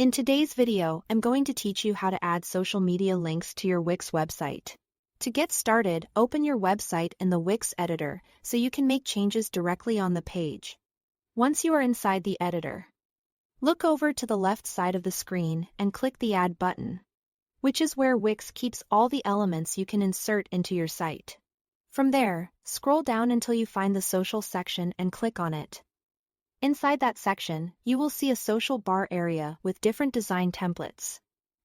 In today's video, I'm going to teach you how to add social media links to your Wix website. To get started, open your website in the Wix editor so you can make changes directly on the page. Once you are inside the editor, look over to the left side of the screen and click the Add button, which is where Wix keeps all the elements you can insert into your site. From there, scroll down until you find the social section and click on it. Inside that section, you will see a social bar area with different design templates.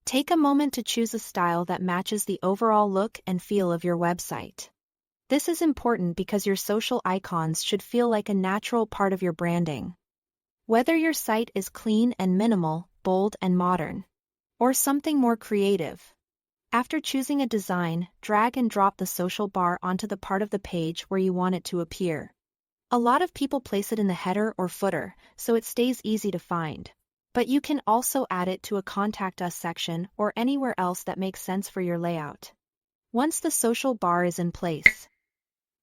Take a moment to choose a style that matches the overall look and feel of your website. This is important because your social icons should feel like a natural part of your branding. Whether your site is clean and minimal, bold and modern, or something more creative. After choosing a design, drag and drop the social bar onto the part of the page where you want it to appear. A lot of people place it in the header or footer, so it stays easy to find. But you can also add it to a Contact Us section or anywhere else that makes sense for your layout. Once the social bar is in place,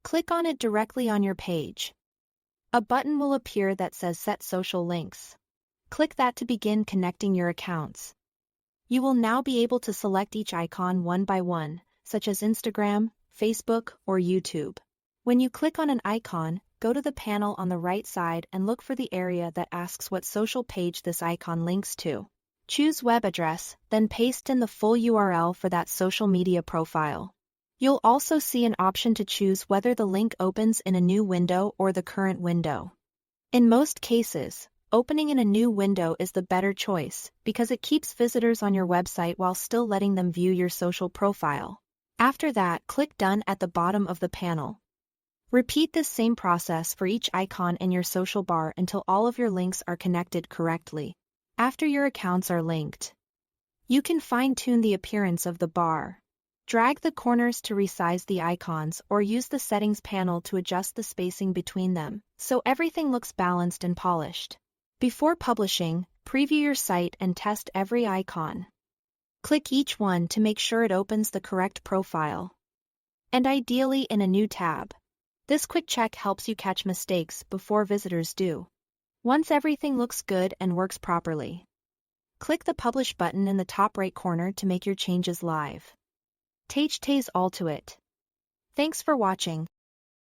click on it directly on your page. A button will appear that says Set Social Links. Click that to begin connecting your accounts. You will now be able to select each icon one by one, such as Instagram, Facebook, or YouTube. When you click on an icon, go to the panel on the right side and look for the area that asks what social page this icon links to. Choose web address, then paste in the full URL for that social media profile. You'll also see an option to choose whether the link opens in a new window or the current window. In most cases, opening in a new window is the better choice because it keeps visitors on your website while still letting them view your social profile. After that, click Done at the bottom of the panel. Repeat this same process for each icon in your social bar until all of your links are connected correctly. After your accounts are linked, you can fine-tune the appearance of the bar. Drag the corners to resize the icons or use the settings panel to adjust the spacing between them, so everything looks balanced and polished. Before publishing, preview your site and test every icon. Click each one to make sure it opens the correct profile, and ideally in a new tab. This quick check helps you catch mistakes before visitors do. Once everything looks good and works properly, click the Publish button in the top right corner to make your changes live. Tase all to it. Thanks for watching.